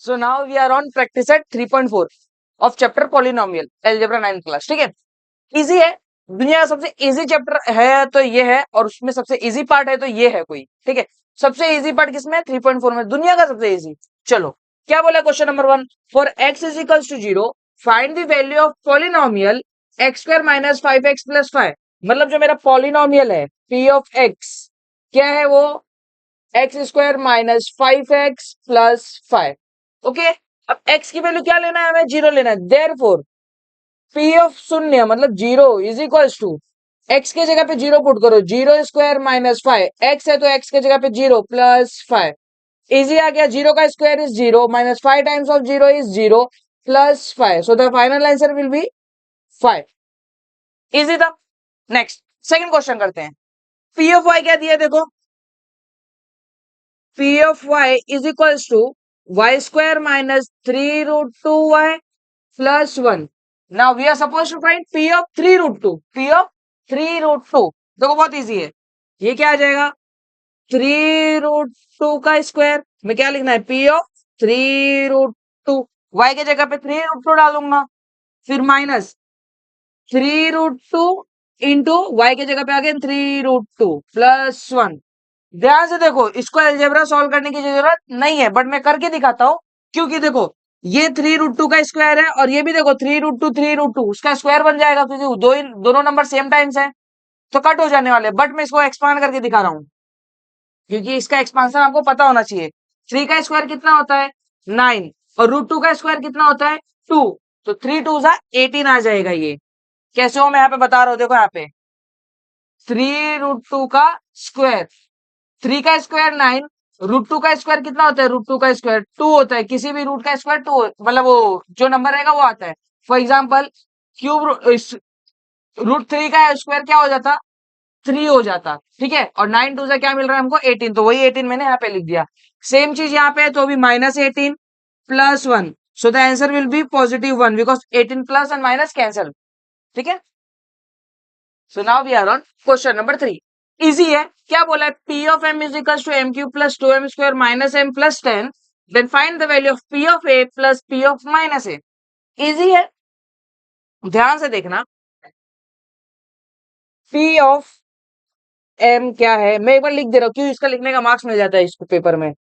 So now we are on practice at 3.4 of chapter polynomial algebra 9 class. ठीक है, easy है, दुनिया का सबसे इजी चैप्टर है तो ये है, और उसमें सबसे इजी पार्ट है तो ये है कोई। ठीक है, सबसे इजी पार्ट किसमें है? 3.4 में, दुनिया का सबसे इजी। चलो क्या बोला question number 1, for x is equals to 0 find the value of polynomial x square minus 5x plus 5। मतलब जो मेरा पॉलिनोमियल है p ऑफ x क्या है? वो x square minus 5x plus 5। Okay, अब x की वैल्यू क्या लेना है? हमें 0 लेना है। देयरफॉर p ऑफ शून्य मतलब 0 इज इक्वल्स टू x के जगह पे 0 पुट करो, 0 स्क्वायर माइनस 5, x है तो x के जगह पे 0 प्लस 5। इजी आ गया, 0 का square is 0 minus 5 times of 0 is 0 plus 5, so the final answer will B 5। Easy था। नेक्स्ट सेकंड क्वेश्चन करते हैं। p ऑफ y क्या दिया देखो, p of y is equals to y square minus 3 root 2y plus 1. Now we are supposed to find p of 3 root 2. p of 3 root 2 देखो बहुत easy है, ये क्या आ जाएगा? 3 root 2 का स्क्वायर में क्या लिखना है? p of 3 root 2, y के जगह पे 3 root 2 डालूंगा, फिर माइनस 3 root 2 इंटू y के जगह पे आ गया 3 root 2 प्लस 1। ध्यान से देखो, इसको अलजेब्रा सॉल्व करने की जरूरत नहीं है, बट मैं करके दिखाता हूं, क्योंकि देखो ये 3 रूट 2 का स्क्वायर है और ये भी देखो 3 रूट 2 3 रूट 2 उसका स्क्वायर बन जाएगा, क्योंकि दोनों नंबर सेम टाइम्स है तो कट हो जाने वाले। बट मैं इसको एक्सपांड करके दिखा रहा हूं, क्योंकि इसका एक्सपांशन आपको पता होना चाहिए। 3 का स्क्वायर कितना होता है? 9, और रूट 2 का स्क्वायर कितना होता है? 2, तो 3 2 जा 18 आ जाएगा। ये कैसे हो मैं यहाँ पे बता रहा हूँ, देखो यहाँ पे 3 रूट 2 का स्क्वायर, 3 का स्क्वायर 9, रूट 2 का स्क्वायर कितना होता है? रूट 2 का स्क्वायर 2 होता है, किसी भी रूट का स्क्वायर 2 मतलब वो जो नंबर रहेगा वो आता है। फॉर एग्जांपल क्यूब रूट 3 का स्क्वायर क्या हो जाता? 3 हो जाता। ठीक है, और 9 2 से क्या मिल रहा है हमको? 18, तो वही 18 मैंने यहाँ पे लिख दिया। सेम चीज यहाँ पे है, तो अभी minus 18 plus 1, so the answer will be positive 1 because 18 plus and minus cancel. ठीक है, so now we are on question number 3। Easy है, क्या बोला है? p of m is equal to m cube plus 2m square minus m plus 10, then find the value of p of a plus p of minus a। Easy है, ध्यान से देखना। p of m क्या है? मैं एक बार लिख दे रहा हूँ, क्यों इसका लिखने का मार्क्स मिल जाता है इसको पेपर में।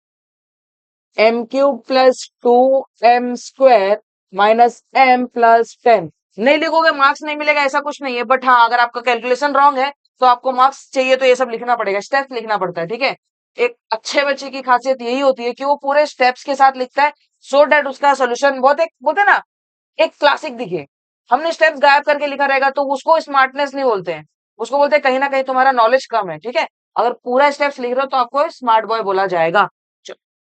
m cube plus 2m square minus m plus 10 नहीं लिखोगे मार्क्स नहीं मिलेगा, ऐसा कुछ नहीं है। बट हाँ, अगर आपका कैलकुलेशन रॉन्ग है तो आपको मार्क्स चाहिए तो ये सब लिखना पड़ेगा, स्टेप्स लिखना पड़ता है। ठीक है, एक अच्छे बच्चे की खासियत यही होती है कि वो पूरे स्टेप्स के साथ लिखता है, सो डैट उसका सोल्यूशन बहुत एक बोलते हैं ना, एक क्लासिक दिखे। हमने स्टेप्स गायब करके लिखा रहेगा तो उसको स्मार्टनेस नहीं बोलते हैं, उसको बोलते हैं कहीं ना कहीं तुम्हारा नॉलेज कम है। ठीक है, अगर पूरा स्टेप्स लिख रहे हो तो आपको स्मार्ट बॉय बोला जाएगा।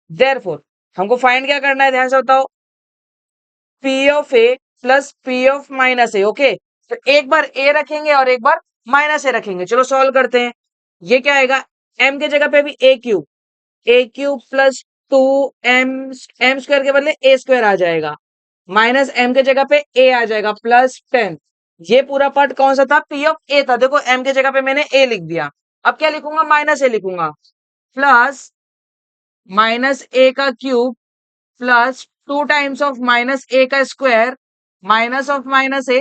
देयरफॉर हमको फाइंड क्या करना है, ध्यान से बताओ। p of a plus p of minus A. Okay, तो एक बार a रखेंगे और एक बार माइनस ए रखेंगे। चलो सॉल्व करते हैं। ये क्या आएगा? m के जगह पे भी a cube plus 2m m square के बदले a स्क्वायर आ जाएगा, माइनस m के जगह पे a आ जाएगा प्लस 10। ये पूरा पार्ट कौन सा था? p ऑफ a था। देखो m के जगह पे मैंने a लिख दिया, अब क्या लिखूंगा? माइनस a लिखूंगा, प्लस माइनस a का cube plus 2 times of minus a का square minus of minus a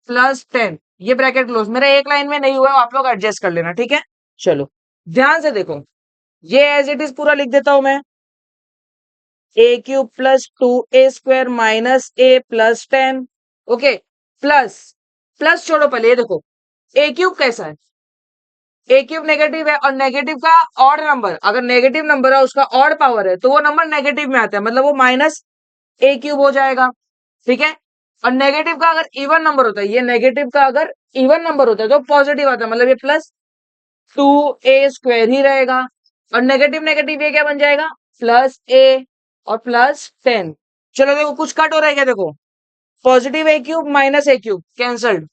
plus 10। ये ब्रैकेट क्लोज, मेरा एक लाइन में नहीं हुआ, आप लोग एडजस्ट कर लेना। ठीक है, चलो ध्यान से देखो, ये एज इट इज पूरा लिख देता हूं मैं। A cube plus 2a square minus a plus 10। Okay, plus plus छोड़ो, पहले ये देखो ए क्यूब कैसा है? ए क्यूब नेगेटिव है, और नेगेटिव का ऑड नंबर, अगर नेगेटिव नंबर है उसका ऑड पावर है तो वो नंबर नेगेटिव में आता है, मतलब वो माइनस ए क्यूब हो जाएगा। ठीक है, और नेगेटिव का अगर इवन नंबर होता है, ये नेगेटिव का अगर इवन नंबर होता है तो पॉजिटिव आता है, मतलब ये प्लस 2a स्क्वायर ही रहेगा। और नेगेटिव नेगेटिव ये क्या बन जाएगा? प्लस a और प्लस 10। चलो देखो कुछ कट हो रहा है क्या? देखो positive a cube minus a cube cancelled.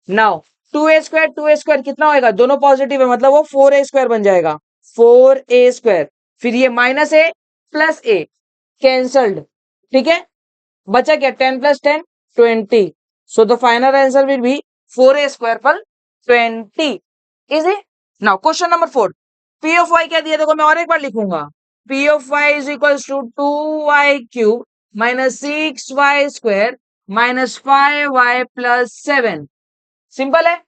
Now 2a square कितना होगा? दोनों पॉजिटिव है, मतलब वो 4a स्क्वायर बन जाएगा, 4a स्क्वायर। फिर ये minus a plus A cancelled. ठीक है, बचा क्या? 10 plus 10 20, so the final answer will B 4a square पर 20। Easy. Now question number 4, p of y क्या दिया? देखो मैं और एक बार लिखूंगा, P of y is equals to 2y cube minus 6y square minus 5y plus 7। Simple है।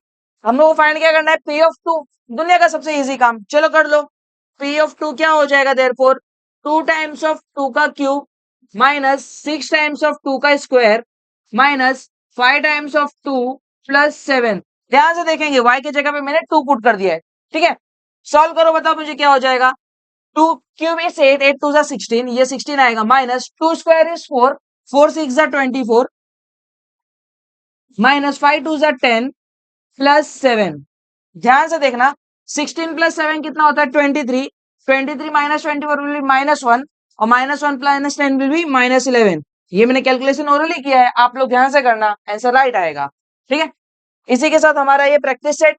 हम लोग को फाइंड क्या करना है? P of 2, दुनिया का सबसे इजी काम, चलो कर लो। P of 2 क्या हो जाएगा? देयरफॉर 2 टाइम्स ऑफ 2 का क्यूब माइनस 6 टाइम्स ऑफ 2 का square minus 5 times of 2 plus 7। ध्यान से देखेंगे, y की जगह पे मैंने 2 पुट कर दिया है, ठीक है। सॉल्व करो, बताओ मुझे क्या हो जाएगा। 2 क्यूब इज 8, 8 टू 16, ये 16 आएगा, minus 2 square is 4, 4 6 24, minus 5 two 10 plus 7। ध्यान से देखना, 16 प्लस 7 कितना होता है? 23, 23 माइनस 24 विल बी -1 और -1 प्लस 10 विल बी -11। ये मैंने कैलकुलेशन ओरली किया है, आप लोग ध्यान से करना, आंसर राइट आएगा, ठीक है। इसी के साथ हमारा ये प्रैक्टिस सेट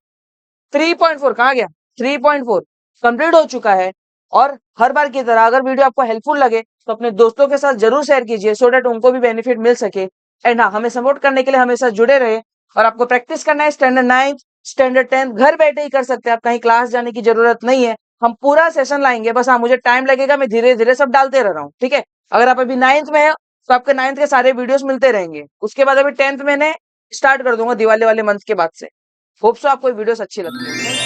3.4 कहाँ गया? 3.4 कंप्लीट हो चुका है। और हर बार की तरह अगर वीडियो आपको हेल्पफुल लगे तो अपने दोस्तों के साथ जरूर शेयर कीजिए, सो डेट उनको भी बेनिफिट मिल सके। एंड हाँ, हमें सपोर्ट करने के लिए हमेशा जुड़े रहे। और आपको प्रैक्टिस करना है स्टैंडर्ड 9, स्टैंडर्ड 10 घर बैठे ही कर सकते हैं आप, कहीं क्लास जाने की जरूरत नहीं है। हम पूरा सेशन लाएंगे, बस हाँ मुझे टाइम लगेगा, मैं धीरे धीरे सब डालते रह रहा हूँ, ठीक है। अगर आप अभी 9th में है तो आपके 9th के सारे वीडियोस मिलते रहेंगे। उसके बाद अभी 10th में स्टार्ट कर दूंगा दिवाली वाले मंथ के बाद से। होप सो आपको वीडियोस अच्छी लगती है।